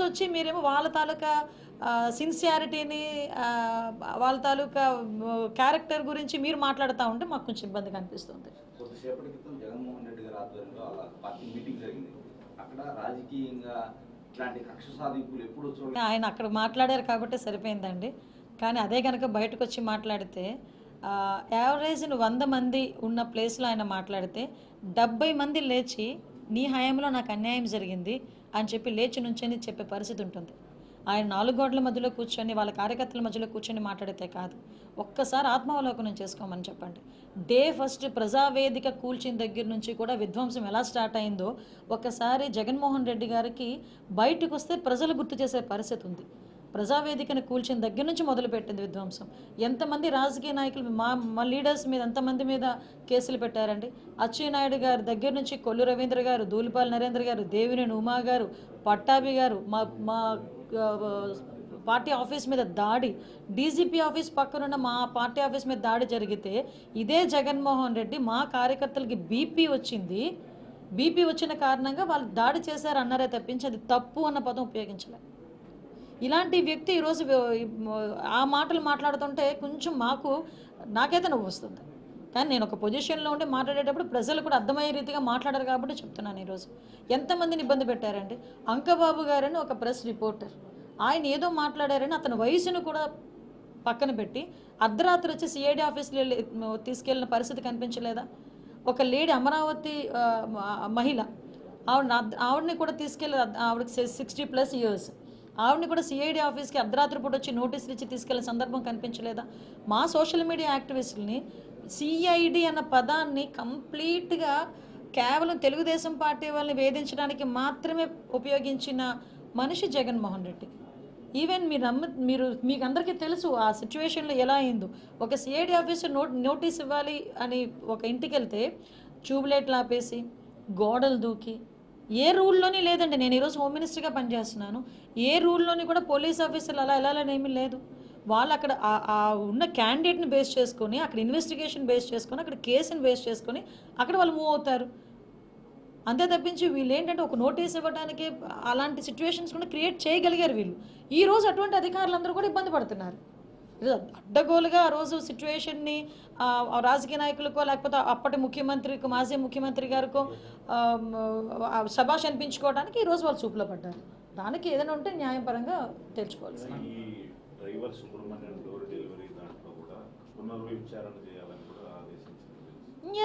వచ్చి మీరేమో వాళ్ళ తాలూకా సిన్సియారిటీని వాళ్ళ తాలూకా క్యారెక్టర్ గురించి మీరు మాట్లాడుతూ ఉంటే మాకు కొంచెం ఇబ్బందిగా అనిపిస్తుంది. కొద్దిసేపటి క్రితం జగన్మోహన్ రెడ్డి గారి ఆధ్వర్యంలో పార్టీ మీటింగ్ జరిగింది. అక్కడ రాజకీయంగా ఇట్లాంటి కక్ష సాధింపులు ఎప్పుడు చూడలేదు. ఆయన అక్కడ మాట్లాడారు కాబట్టి సరిపోయిందండి. కానీ అదే కనుక బయటకు వచ్చి మాట్లాడితే యావరేజ్ 100 మంది ఉన్న ప్లేస్లో ఆయన మాట్లాడితే 70 మంది లేచి నీ హయాంలో నాకు అన్యాయం జరిగింది అని చెప్పి లేచి నుంచొని చెప్పే పరిస్థితి ఉంటుంది. ఆయన 4 గోడల మధ్యలో కూర్చొని వాళ్ళ కార్యకర్తల మధ్యలో కూర్చొని మాట్లాడితే కాదు, ఒక్కసారి ఆత్మావలోకనం చేసుకోమని చెప్పండి. డే ఫస్ట్ ప్రజావేదిక కూల్చిన దగ్గర నుంచి కూడా విధ్వంసం ఎలా స్టార్ట్ అయిందో ఒక్కసారి జగన్మోహన్ రెడ్డి గారికి బయటకు వస్తే ప్రజలు గుర్తు చేసే పరిస్థితి ఉంది. ప్రజావేదికను కూల్చిన దగ్గర నుంచి మొదలుపెట్టింది విధ్వంసం. ఎంతమంది రాజకీయ నాయకులు మా లీడర్స్ మీద ఎంతమంది మీద కేసులు పెట్టారండి. అచ్చెన్నాయుడు గారి దగ్గర నుంచి కొల్లు రవీంద్ర గారు, దూలిపాల్ నరేంద్ర గారు, దేవినేని ఉమా గారు, పట్టాభి గారు, మా మా పార్టీ ఆఫీస్ మీద దాడి, డీజీపీ ఆఫీస్ పక్కనున్న మా పార్టీ ఆఫీస్ మీద దాడి జరిగితే ఇదే జగన్మోహన్ రెడ్డి మా కార్యకర్తలకి బీపీ వచ్చింది, బీపీ వచ్చిన కారణంగా వాళ్ళు దాడి చేశారు అన్నారే తప్పించి అది తప్పు అన్న పదం ఉపయోగించలేదు. ఇలాంటి వ్యక్తి ఈరోజు ఆ మాటలు మాట్లాడుతుంటే కొంచెం నాకైతే నవ్వు వస్తుంది. కానీ నేను ఒక పొజిషన్లో ఉండి మాట్లాడేటప్పుడు ప్రజలు కూడా అర్థమయ్యే రీతిగా మాట్లాడారు కాబట్టి చెప్తున్నాను. ఈరోజు ఎంతమందిని ఇబ్బంది పెట్టారండి. అంకబాబు గారని ఒక ప్రెస్ రిపోర్టర్, ఆయన ఏదో మాట్లాడారని అతని వయసును కూడా పక్కన పెట్టి అర్ధరాత్రి వచ్చి సిఐడి ఆఫీస్లో తీసుకెళ్ళిన పరిస్థితి కనిపించలేదా? ఒక లేడీ అమరావతి మహిళ ఆవిడని కూడా తీసుకెళ్ళి, ఆవిడకి 60+ ఇయర్స్, ఆవిడని కూడా సిఐడి ఆఫీస్కి అర్ధరాత్రి పూట వచ్చి నోటీసులు ఇచ్చి తీసుకెళ్లిన సందర్భం కనిపించలేదా? మా సోషల్ మీడియా యాక్టివిస్టులని సిఐడి అన్న పదాన్ని కంప్లీట్గా కేవలం తెలుగుదేశం పార్టీ వాళ్ళని వేధించడానికి మాత్రమే ఉపయోగించిన మనిషి జగన్మోహన్ రెడ్డి. ఈవెన్ మీకు అందరికీ తెలుసు ఆ సిచ్యువేషన్లో ఎలా అయిందో. ఒక సిఐడి ఆఫీసర్ నోటీస్ ఇవ్వాలి అని ఒక ఇంటికి వెళ్తే ట్యూబ్లైట్లు ఆపేసి, గోడలు దూకి, ఏ రూల్లోని లేదండి. నేను ఈరోజు హోమ్ మినిస్టర్గా పనిచేస్తున్నాను. ఏ రూల్లోని కూడా పోలీస్ ఆఫీసర్లు అలా వెళ్ళాలని లేదు. వాళ్ళు అక్కడ ఉన్న క్యాండిడేట్ని బేస్ చేసుకొని, అక్కడ ఇన్వెస్టిగేషన్ బేస్ చేసుకొని, అక్కడ కేసుని బేస్ చేసుకొని అక్కడ వాళ్ళు మూవ్ అవుతారు. అంతే తప్పించి వీళ్ళు ఏంటంటే ఒక నోటీస్ ఇవ్వడానికి అలాంటి సిచ్యువేషన్స్ కూడా క్రియేట్ చేయగలిగారు వీళ్ళు. ఈరోజు అటువంటి అధికారులందరూ కూడా ఇబ్బంది పడుతున్నారు. అడ్డగోలుగా ఆ రోజు సిచ్యువేషన్ని రాజకీయ నాయకులకో లేకపోతే అప్పటి ముఖ్యమంత్రికో మాజీ ముఖ్యమంత్రి గారికో శభాష్ అనిపించుకోవడానికి ఈరోజు వాళ్ళు చూపులో పడ్డారు. దానికి ఏదైనా ఉంటే న్యాయపరంగా తెచ్చుకోవాల్సి.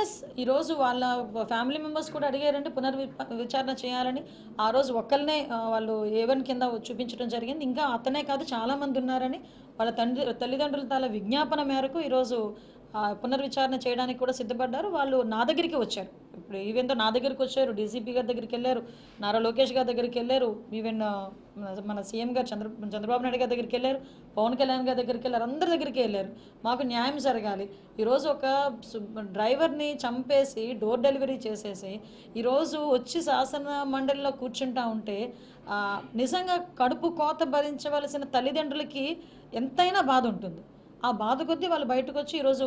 ఎస్, ఈరోజు వాళ్ళ ఫ్యామిలీ మెంబర్స్ కూడా అడిగారండి పునర్విచారణ చేయాలని. ఆ రోజు ఒక్కరినే వాళ్ళు A1 కింద చూపించడం జరిగింది. ఇంకా అతనే కాదు చాలామంది ఉన్నారని వాళ్ళ తల్లిదండ్రుల తాల విజ్ఞాపన మేరకు ఈరోజు పునర్విచారణ చేయడానికి కూడా సిద్ధపడ్డారు. వాళ్ళు నా దగ్గరికి వచ్చారు. ఇప్పుడు ఈవెన్తో నా దగ్గరికి వచ్చారు, డీజీపీ గారి దగ్గరికి వెళ్ళారు, నారా లోకేష్ గారి దగ్గరికి వెళ్ళారు, ఈవెన్ మన సీఎం గారు చంద్రబాబు నాయుడు గారి దగ్గరికి వెళ్ళారు, పవన్ కళ్యాణ్ గారి దగ్గరికి వెళ్ళారు, అందరి దగ్గరికి వెళ్ళారు. మాకు న్యాయం జరగాలి. ఈరోజు ఒక డ్రైవర్ని చంపేసి డోర్ డెలివరీ చేసేసి ఈరోజు వచ్చి శాసన మండలిలో కూర్చుంటా ఉంటే నిజంగా కడుపు కోత భరించవలసిన తల్లిదండ్రులకి ఎంతైనా బాధ ఉంటుంది. ఆ బాధ కొద్దీ వాళ్ళు బయటకు వచ్చి ఈరోజు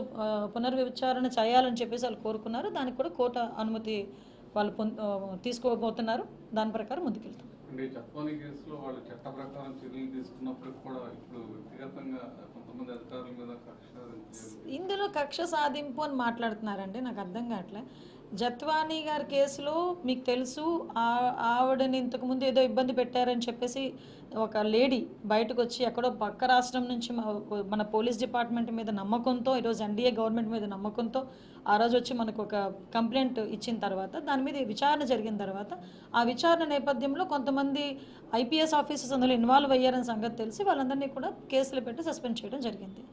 పునర్విచారణ చేయాలని చెప్పేసి వాళ్ళు కోరుకున్నారు. దానికి కూడా కోర్టు అనుమతి వాళ్ళు తీసుకోబోతున్నారు. దాని ప్రకారం ముందుకెళ్తాం. ఇందులో కక్ష సాధింపు అని మాట్లాడుతున్నారండి, నాకు అర్థం కావట్లే. జత్వానీ గారి కేసులో మీకు తెలుసు, ఆవిడని ఇంతకుముందు ఏదో ఇబ్బంది పెట్టారని చెప్పేసి ఒక లేడీ బయటకు వచ్చి ఎక్కడో పక్క రాష్ట్రం నుంచి మన పోలీస్ డిపార్ట్మెంట్ మీద నమ్మకంతో, ఈరోజు ఎన్డీఏ గవర్నమెంట్ మీద నమ్మకంతో ఆ రోజు వచ్చి మనకు ఒక కంప్లైంట్ ఇచ్చిన తర్వాత దాని మీద విచారణ జరిగిన తర్వాత ఆ విచారణ నేపథ్యంలో కొంతమంది ఐపీఎస్ ఆఫీసర్స్ అందులో ఇన్వాల్వ్ అయ్యారని సంగతి తెలిసి వాళ్ళందరినీ కూడా కేసులు పెట్టి సస్పెండ్ చేయడం జరిగింది.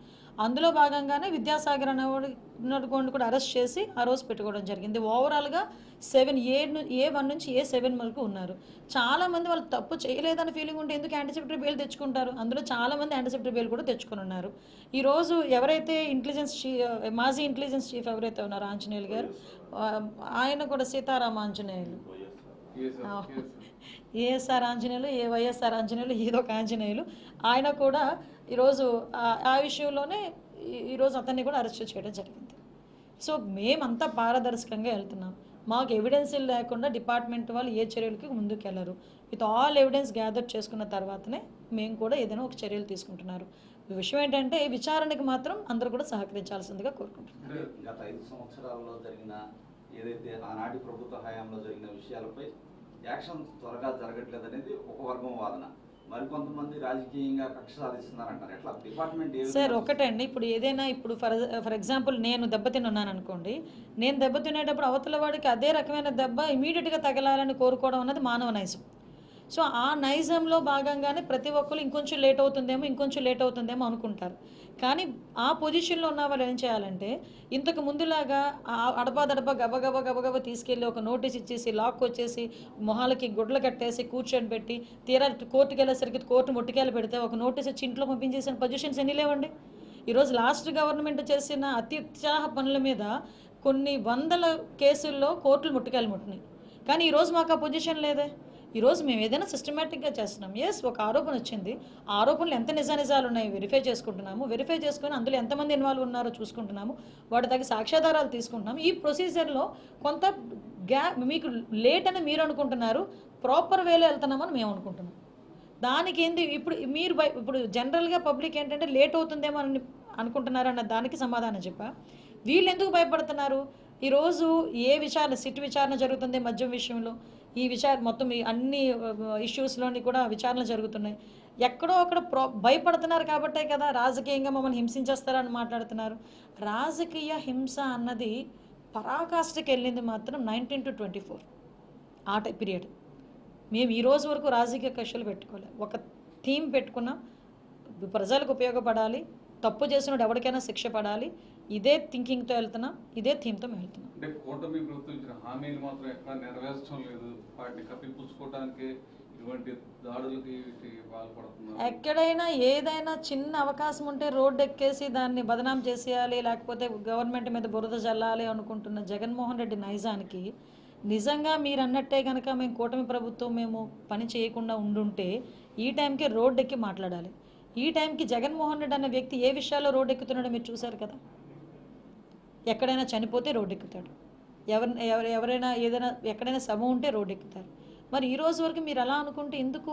అందులో భాగంగానే విద్యాసాగర్ అనేవాడు కూడా అరెస్ట్ చేసి ఆ రోజు పెట్టుకోవడం జరిగింది. ఓవరాల్గా 7A1 నుంచి A7 వరకు ఉన్నారు. చాలామంది వాళ్ళు తప్పు చేయలేదని ఫీలింగ్ ఉంటే ఎందుకు యాంటిసిపేటరీ బెయిల్ తెచ్చుకుంటారు? అందులో చాలామంది యాంటిసిపేటరీ బెయిల్ కూడా తెచ్చుకుని ఉన్నారు. ఈరోజు ఎవరైతే మాజీ ఇంటెలిజెన్స్ చీఫ్ ఎవరైతే ఉన్నారో ఆంజనేయులు గారు, ఆయన కూడా సీతారామ ఆంజనేయులు, ఏఎస్ఆర్ ఆంజనేయులు, వైఎస్ఆర్ ఆంజనేయులు, ఏదొక ఆంజనేయులు, ఆయన కూడా ఈరోజు ఆ విషయంలోనే ఈరోజు అతన్ని కూడా అరెస్ట్ చేయడం జరిగింది. సో మేమంతా పారదర్శకంగా వెళ్తున్నాం. మాకు ఎవిడెన్స్ లేకుండా డిపార్ట్మెంట్ వాళ్ళు ఏ చర్యలకి ముందుకెళ్లరు. విత్ ఆల్ ఎవిడెన్స్ గ్యాదర్ చేసుకున్న తర్వాతనే మేము కూడా ఏదైనా ఒక చర్యలు తీసుకుంటున్నారు. విషయం ఏంటంటే విచారణకి మాత్రం అందరూ కూడా సహకరించాల్సిందిగా కోరుకుంటున్నాను. అంటే గత 5 సంవత్సరాల్లో జరిగిన ఏదైతే ఆనాటి ప్రభుత్వ హయాంలో జరిగిన విషయాలపై యాక్షన్ త్వరగా జరగట్లేదు అనేది ఒక వర్గం వాదన. మరికొంతమంది రాజకీయంగా కక్ష సాధిస్తున్నారంటారు. ఎట్లా డిపార్ట్మెంట్ సార్ ఒకటండి, ఇప్పుడు ఏదైనా ఇప్పుడు ఫర్ ఎగ్జాంపుల్ నేను దెబ్బతిన్నాను అనుకోండి, నేను దెబ్బతినేటప్పుడు అవతల వాడికి అదే రకమైన దెబ్బ ఇమీడియట్గా తగలాలని కోరుకోవడం అన్నది మానవ నైజం. సో ఆ నైజంలో భాగంగానే ప్రతి ఒక్కరు ఇంకొంచెం లేట్ అవుతుందేమో అనుకుంటారు. కానీ ఆ పొజిషన్లో ఉన్న వాళ్ళు ఏం చేయాలంటే ఇంతకు ముందులాగా అడపా గబగబ తీసుకెళ్ళి ఒక నోటీస్ ఇచ్చేసి లాక్ వచ్చేసి మొహాలకి గుడ్లు కట్టేసి కూర్చొని పెట్టి తీరా కోర్టుకి వెళ్ళేసరికి కోర్టు ముట్టికాయలు పెడితే ఒక నోటీస్ ఇచ్చి ఇంట్లో పంపించేసిన పొజిషన్స్ ఎన్ని లేవండి. ఈరోజు లాస్ట్ గవర్నమెంట్ చేసిన అత్యుత్సాహ పనుల మీద కొన్ని వందల కేసుల్లో కోర్టులు ముట్టికాయలు ముట్టినాయి. కానీ ఈరోజు మాకు ఆ పొజిషన్ లేదే. ఈరోజు మేము ఏదైనా సిస్టమేటిక్గా చేస్తున్నాం. ఒక ఆరోపణ వచ్చింది, ఆ ఆరోపణలు ఎంత నిజాలు ఉన్నాయి వెరిఫై చేసుకుంటున్నాము. వెరిఫై చేసుకుని అందులో ఎంతమంది ఇన్వాల్వ్ ఉన్నారో చూసుకుంటున్నాము. వాటి తగ్గ సాక్ష్యాధారాలు తీసుకుంటున్నాము. ఈ ప్రొసీజర్లో కొంత మీకు లేట్ అని మీరు అనుకుంటున్నారు, ప్రాపర్ వేలో వెళ్తున్నామని మేము అనుకుంటున్నాం. దానికి ఏంటి ఇప్పుడు జనరల్గా పబ్లిక్ ఏంటంటే లేట్ అవుతుందేమో అని అనుకుంటున్నారు అన్న దానికి సమాధానం చెప్పా. వీళ్ళు ఎందుకు భయపడుతున్నారు? ఈరోజు సిట్ విచారణ జరుగుతుంది మద్యం విషయంలో, ఈ మొత్తం అన్ని ఇష్యూస్లోని కూడా విచారణలు జరుగుతున్నాయి. ఎక్కడో అక్కడ భయపడుతున్నారు కాబట్టే కదా రాజకీయంగా మమ్మల్ని హింసించేస్తారని మాట్లాడుతున్నారు. రాజకీయ హింస అన్నది పరాకాష్ఠకి వెళ్ళింది మాత్రం 19 to 24 ఆ పీరియడ్. మేము ఈ రోజు వరకు రాజకీయ కక్షలు పెట్టుకోలేదు. ఒక థీమ్ పెట్టుకున్నాం, ప్రజలకు ఉపయోగపడాలి, తప్పు చేసినప్పుడు ఎవరికైనా శిక్ష పడాలి. ఇదే థింకింగ్తో వెళ్తున్నాం, ఇదే థీమ్తో మేము వెళ్తున్నాం. అంటే కూటమి ప్రభుత్వం ఇచ్చిన హామీలు మాత్రం ఎక్కడ నెరవేర్చడం లేదు. వాటిని కప్పిపుచ్చుకోవడానికి ఇటువంటి దాడులకి పాల్పడుతున్నారు. ఎక్కడైనా ఏదైనా చిన్న అవకాశం ఉంటే రోడ్డు ఎక్కేసి దాన్ని బదనాం చేసేయాలి, లేకపోతే గవర్నమెంట్ మీద బురద జల్లాలి అనుకుంటున్న జగన్మోహన్ రెడ్డి నైజానికి నిజంగా మీరు అన్నట్టే కనుక మేము కూటమి ప్రభుత్వం మేము పని చేయకుండా ఉండుంటే ఈ టైంకి రోడ్డు ఎక్కి మాట్లాడాలి. ఈ టైంకి జగన్మోహన్ రెడ్డి అన్న వ్యక్తి ఏ విషయాల్లో రోడ్డు ఎక్కుతున్నాడో మీరు చూశారు కదా. ఎక్కడైనా చనిపోతే రోడ్డు ఎక్కుతాడు, ఎవరైనా ఏదైనా ఎక్కడైనా సభ ఉంటే రోడ్డు ఎక్కుతారు. మరి ఈ రోజు వరకు మీరు అలా అనుకుంటే ఎందుకు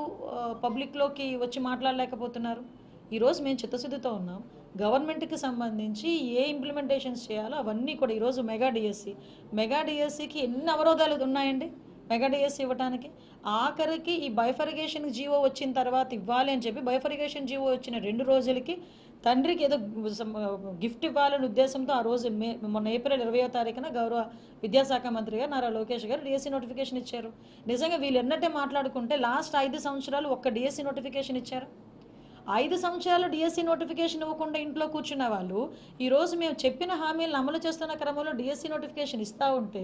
పబ్లిక్లోకి వచ్చి మాట్లాడలేకపోతున్నారు? ఈరోజు మేము చిత్తశుద్ధితో ఉన్నాం. గవర్నమెంట్కి సంబంధించి ఏ ఇంప్లిమెంటేషన్స్ చేయాలో అవన్నీ కూడా ఈరోజు మెగా డిఎస్సికి ఎన్ని అవరోధాలు ఉన్నాయండి. మెగా డిఎస్సి ఇవ్వడానికి ఆఖరికి ఈ బైఫర్గేషన్ జీవో వచ్చిన తర్వాత ఇవ్వాలి అని చెప్పి బైఫర్గేషన్ జీవో వచ్చిన 2 రోజులకి తండ్రికి ఏదో గిఫ్ట్ ఇవ్వాలనే ఉద్దేశంతో ఆ రోజు మొన్న ఏప్రిల్ 20వ తారీఖున గౌరవ విద్యాశాఖ మంత్రి గారు నారా లోకేష్ గారు డిఎస్సి నోటిఫికేషన్ ఇచ్చారు. నిజంగా వీళ్ళు ఎన్నట్టే మాట్లాడుకుంటే లాస్ట్ 5 సంవత్సరాలు ఒక్క డిఎస్సి నోటిఫికేషన్ ఇచ్చారు. 5 సంవత్సరాలు డిఎస్సి నోటిఫికేషన్ ఇవ్వకుండా ఇంట్లో కూర్చున్న వాళ్ళు ఈరోజు మేము చెప్పిన హామీలను అమలు చేస్తున్న క్రమంలో డిఎస్సి నోటిఫికేషన్ ఇస్తూ ఉంటే